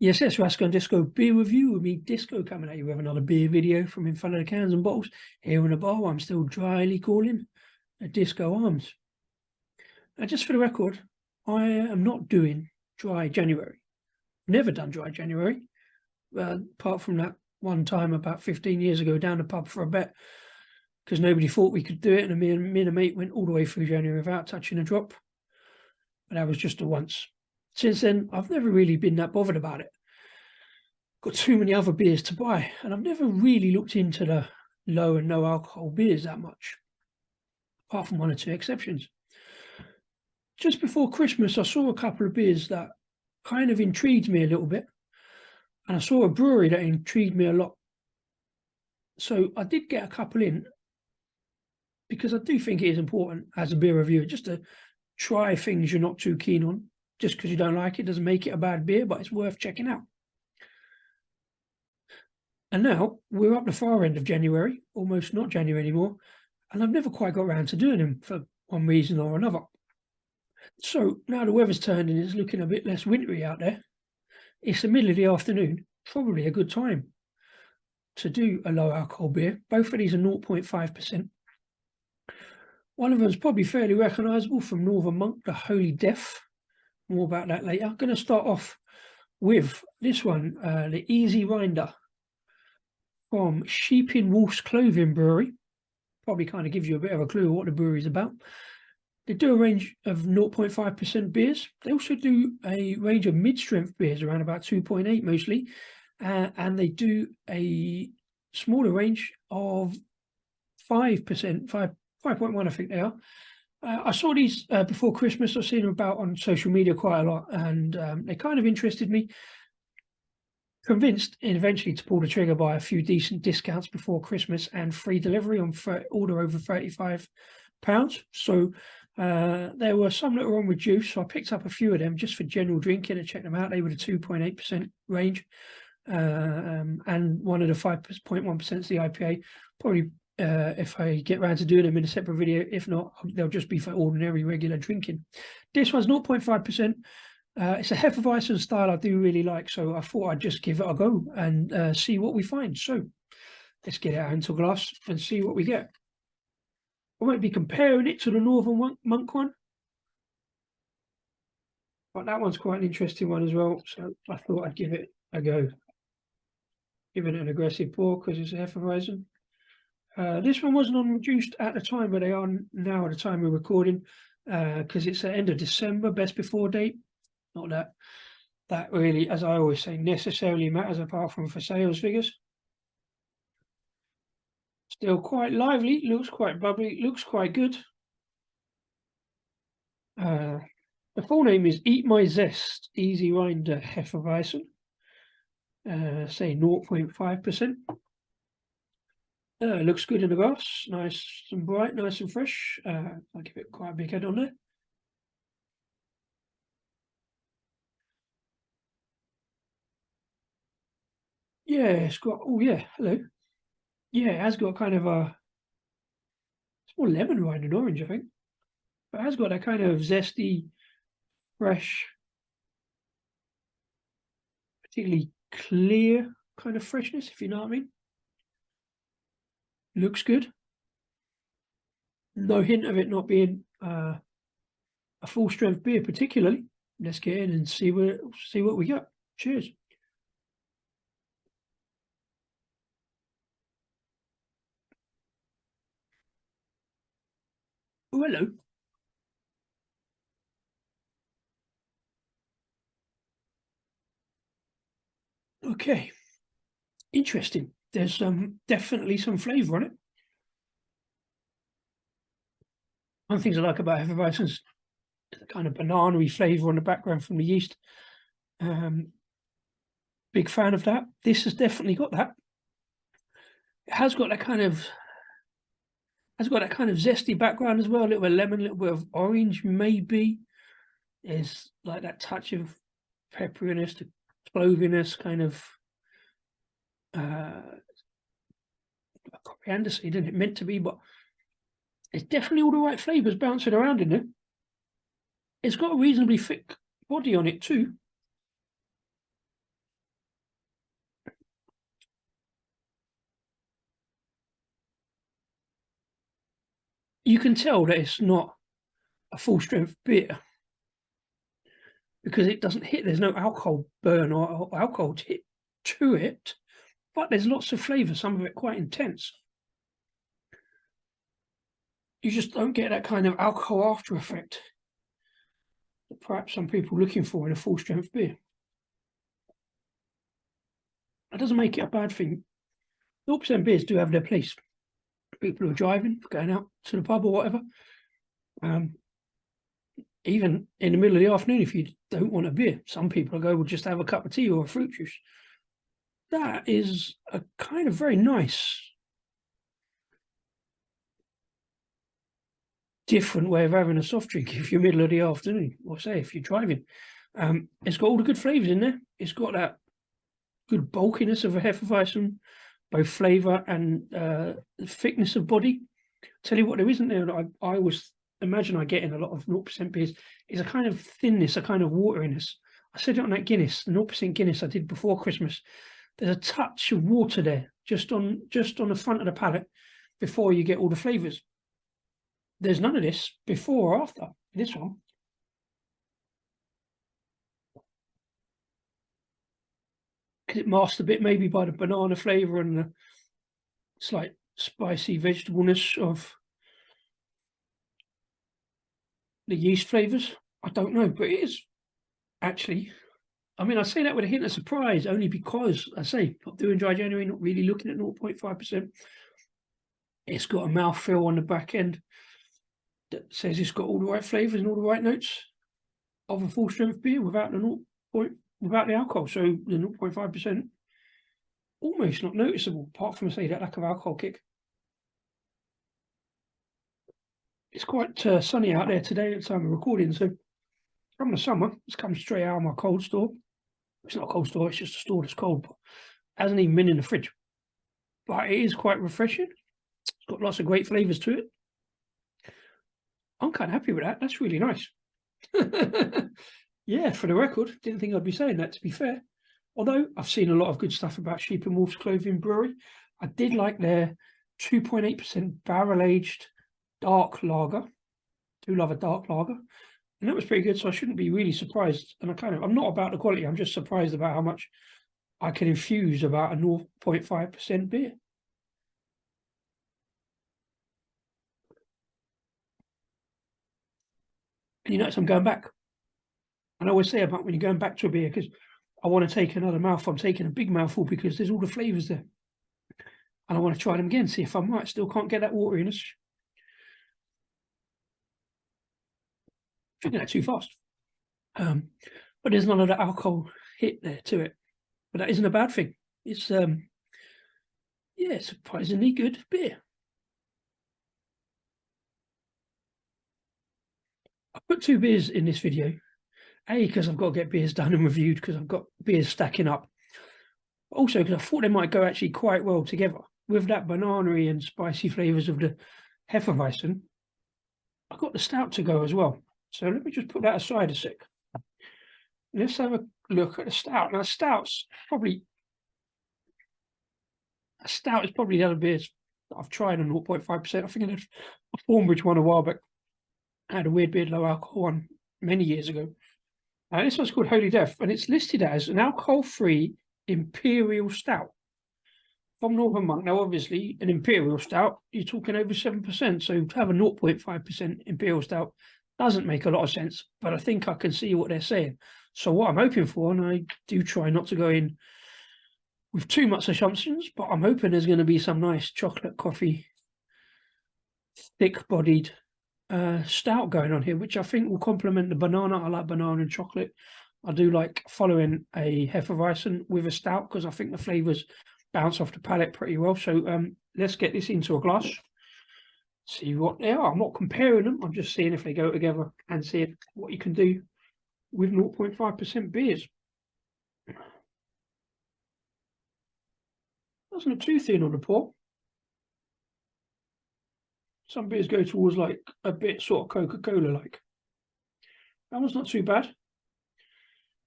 Yes, yes, Rascal and Disco beer review with me, Disco, coming at you with another beer video from in front of the cans and bottles. Here in the bar, I'm still dryly calling a Disco Arms. Just for the record, I am not doing dry January. Never done dry January, apart from that one time about 15 years ago down the pub for a bet, because nobody thought we could do it, and me and a mate went all the way through January without touching a drop. But that was just a once. Since then, I've never really been that bothered about it. Got too many other beers to buy, and I've never really looked into the low and no alcohol beers that much, apart from one or two exceptions. Just before Christmas, I saw a couple of beers that kind of intrigued me a little bit, and I saw a brewery that intrigued me a lot. So I did get a couple in, because I do think it is important as a beer reviewer just to try things you're not too keen on. Just because you don't like it doesn't make it a bad beer, but it's worth checking out. And now we're up the far end of January, almost not January anymore, and I've never quite got around to doing them for one reason or another. So now the weather's turned and it's looking a bit less wintry out there. It's the middle of the afternoon, probably a good time to do a low alcohol beer. Both of these are 0.5%. One of them is probably fairly recognisable from Northern Monk, the Holy Death. More about that later. I'm going to start off with this one, the Easy Rinder from Sheep in Wolf's Clothing Brewery. Probably kind of gives you a bit of a clue what the brewery's about. They do a range of 0.5% beers. They also do a range of mid-strength beers, around about 2.8 mostly. And they do a smaller range of 5%, 5.1 I think they are. I saw these before Christmas. I've seen them about on social media quite a lot, and they kind of interested me. Convinced eventually to pull the trigger by a few decent discounts before Christmas and free delivery on order over £35. So there were some that were on reduced, so I picked up a few of them just for general drinking and checked them out. They were the 2.8% range, and one of the 5.1% is the IPA. Probably if I get around to doing them in a separate video. If not, they'll just be for ordinary regular drinking. This one's 0.5%. It's a Hefeweizen style I do really like, so I thought I'd just give it a go and see what we find. So let's get it out into a glass and see what we get. I won't be comparing it to the Northern Monk one, but that one's quite an interesting one as well, so I thought I'd give it a go. Give it an aggressive pour because it's a Hefeweizen. This one wasn't on reduced at the time, but they are now at the time we're recording, because it's the end of December, best before date. Not that really, as I always say, necessarily matters apart from for sales figures. Still quite lively, looks quite bubbly, looks quite good. The full name is Eat My Zest Easy Rinder Hefeweizen. Say 0.5%. Looks good in the glass, nice and bright, nice and fresh. I'll give it quite a big head on there. Yeah, it's got, oh yeah, hello. Yeah, it has got kind of a, it's more lemon rind than orange, I think. But it has got that kind of zesty, fresh, particularly clear kind of freshness, if you know what I mean. Looks good. No hint of it not being a full strength beer particularly. Let's get in and see what we got. Cheers. Oh, hello. Okay. Interesting. There's definitely some flavour on it. One of the things I like about Hefeweizen is the kind of banana-y flavour on the background from the yeast. Big fan of that. This has definitely got that. It has got that kind of zesty background as well. A little bit of lemon, a little bit of orange, maybe. There's like that touch of pepperiness, the cloviness, kind of coriander seed, isn't it meant to be? But it's definitely all the right flavours bouncing around in there. It's got a reasonably thick body on it too. you can tell that it's not a full strength beer because it doesn't hit. There's no alcohol burn or alcohol hit to it, but there's lots of flavour. Some of it quite intense. You just don't get that kind of alcohol after effect that perhaps some people are looking for in a full strength beer. That doesn't make it a bad thing. 0% beers do have their place. People who are driving, going out to the pub or whatever. Even in the middle of the afternoon, if you don't want a beer, some people go, well, just have a cup of tea or a fruit juice. That is a kind of very nice, different way of having a soft drink if you're middle of the afternoon, or say if you're driving. It's got all the good flavours in there. It's got that good bulkiness of a Hefeweizen, both flavour and thickness of body. Tell you what, there isn't there that I always imagine I get in a lot of 0% beers is a kind of thinness, a kind of wateriness. I said it on that Guinness, the 0% Guinness I did before Christmas. There's a touch of water there, just on the front of the palate before you get all the flavours. There's none of this before or after this one. Because it masked a bit maybe by the banana flavour and the slight spicy vegetableness of the yeast flavours. I don't know, but it is actually, I mean, I say that with a hint of surprise only because, I say, not doing dry January, not really looking at 0.5%. It's got a mouthfeel on the back end that says it's got all the right flavours and all the right notes of a full strength beer without the alcohol. So the 0.5% almost not noticeable, apart from, say, that lack of alcohol kick. It's quite sunny out there today at the time of recording, so from the summer, it's come straight out of my cold store. It's not a cold store, it's just a store that's cold, but hasn't even been in the fridge. But it is quite refreshing. It's got lots of great flavours to it. I'm kind of happy with that. That's really nice. Yeah, for the record, didn't think I'd be saying that, to be fair. Although I've seen a lot of good stuff about Sheep and Wolf's Clothing Brewery. I did like their 2.8% barrel-aged dark lager. Do love a dark lager. And that was pretty good, so I shouldn't be really surprised. And I'm not about the quality, I'm just surprised about how much I can infuse about a 0.5% beer. And you notice I'm going back. And I always say about when you're going back to a beer, because I want to take another mouthful, I'm taking a big mouthful because there's all the flavours there. And I want to try them again, see if I might still can't get that wateriness. Drinking that too fast. But there's none of the alcohol hit there to it. But that isn't a bad thing. It's yeah, surprisingly good beer. I put 2 beers in this video. A, because I've got to get beers done and reviewed because I've got beers stacking up. Also, because I thought they might go actually quite well together with that banana-y and spicy flavours of the Hefeweizen. I've got the Stout to go as well. So let me just put that aside a sec. Let's have a look at the Stout. Now, Stout is probably the other beers that I've tried on 0.5%. I think I had a Thornbridge one a while back. I had a weird beer low alcohol one many years ago. This one's called Holy Death, and it's listed as an alcohol-free Imperial Stout from Northern Monk. Now, obviously, an Imperial Stout, you're talking over 7%, so to have a 0.5% Imperial Stout doesn't make a lot of sense, but I think I can see what they're saying. So what I'm hoping for, and I do try not to go in with too much assumptions, but I'm hoping there's going to be some nice chocolate coffee, thick-bodied stout going on here, which I think will complement the banana. I like banana and chocolate. I do like following a Hefeweizen with a stout because I think the flavours bounce off the palate pretty well. So let's get this into a glass, see what they are. I'm not comparing them, I'm just seeing if they go together and see what you can do with 0.5% beers. Doesn't look too thin on the pour. Some beers go towards like a bit sort of Coca-Cola like. That one's not too bad.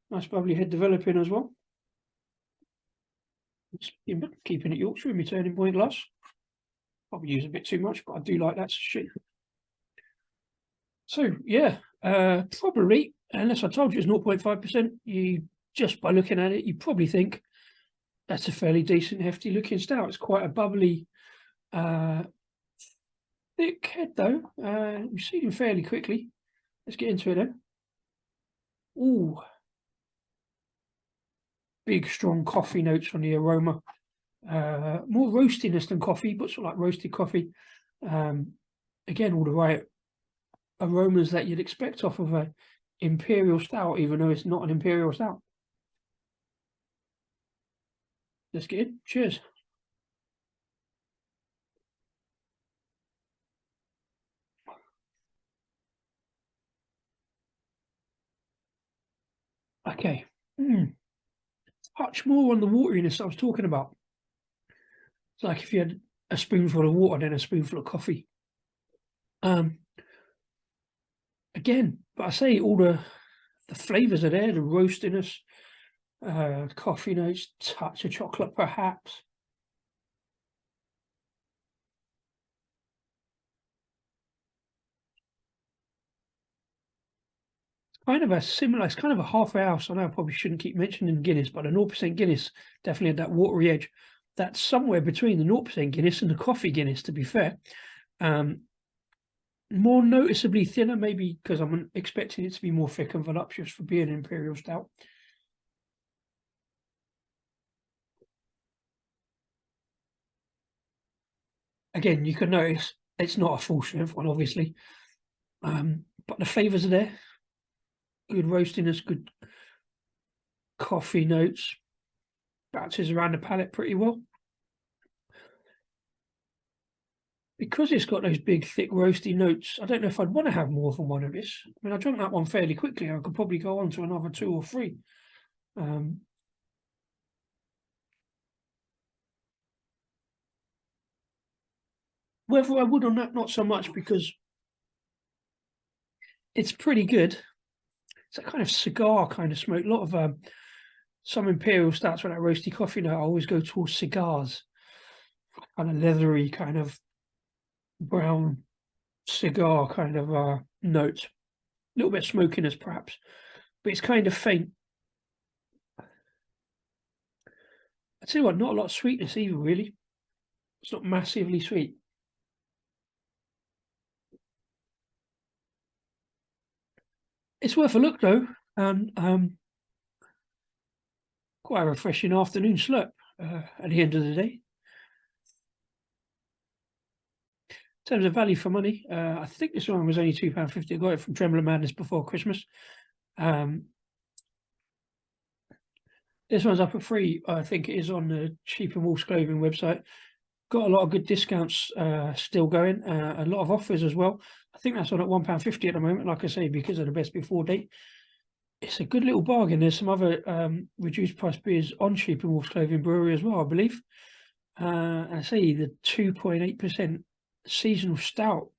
Nice bubbly head developing as well. Keeping it Yorkshire in my turning point glass. Probably use a bit too much, but I do like that shit. So yeah, probably, unless I told you it's 0.5%, you just by looking at it, you probably think that's a fairly decent, hefty looking stout. It's quite a bubbly, thick head though. You see them fairly quickly. Let's get into it then. Ooh, big strong coffee notes on the aroma. More roastiness than coffee, but sort of like roasted coffee. Again, all the right aromas that you'd expect off of a Imperial Stout, even though it's not an Imperial Stout. Let's get in. Cheers. Okay. Touch more on the wateriness I was talking about. It's like if you had a spoonful of water, then a spoonful of coffee. Again, but I say all the flavours are there, the roastiness, coffee notes, touch of chocolate perhaps. Kind of a similar, it's kind of a halfway house. I know I probably shouldn't keep mentioning Guinness, but the 0% Guinness definitely had that watery edge. That's somewhere between the 0% Guinness and the coffee Guinness, to be fair. More noticeably thinner, maybe because I'm expecting it to be more thick and voluptuous for being an Imperial Stout. Again, you can notice it's not a full strength one, obviously, but the flavours are there. Good roastiness, good coffee notes, bounces around the palate pretty well. Because it's got those big, thick, roasty notes, I don't know if I'd want to have more than one of this. I mean, I drank that one fairly quickly. I could probably go on to another 2 or 3. Whether I would or not so much, because it's pretty good. It's a kind of cigar kind of smoke. A lot of some Imperial Stouts with that roasty coffee note, I always go towards cigars. Kind of leathery, kind of brown cigar kind of note. A little bit of smokiness perhaps, but it's kind of faint. I tell you what, not a lot of sweetness either, really. It's not massively sweet. It's worth a look though, and quite a refreshing afternoon slurp at the end of the day. In terms of value for money, I think this one was only £2.50. I got it from Trembler Madness before Christmas. This one's up at free. I think it is on the Sheep and Wolves Clothing website. Got a lot of good discounts still going, a lot of offers as well. I think that's on at £1.50 at the moment, like I say, because of the best before date. It's a good little bargain. There's some other reduced price beers on Sheep and Wolves Clothing Brewery as well, I believe. And I say the 2.8% seasonal stout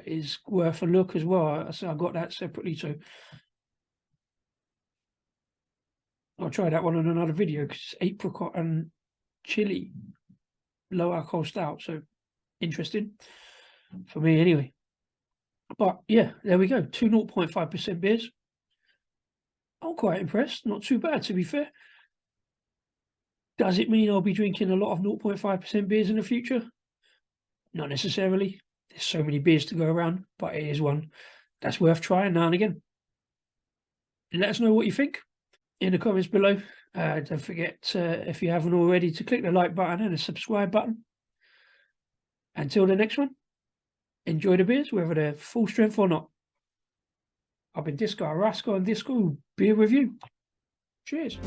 is worth a look as well. I got that separately, so I'll try that one on another video because it's apricot and chili low alcohol stout, so interesting for me anyway. But yeah, there we go. 2 0.5% beers. I'm quite impressed. Not too bad, to be fair. Does it mean I'll be drinking a lot of 0.5% beers in the future? Not necessarily. There's so many beers to go around, but it is one that's worth trying now and again. Let us know what you think in the comments below. Don't forget, if you haven't already, to click the like button and the subscribe button. Until the next one, enjoy the beers, whether they're full strength or not. I've been Disco Rascal and Disco Beer Review. Cheers.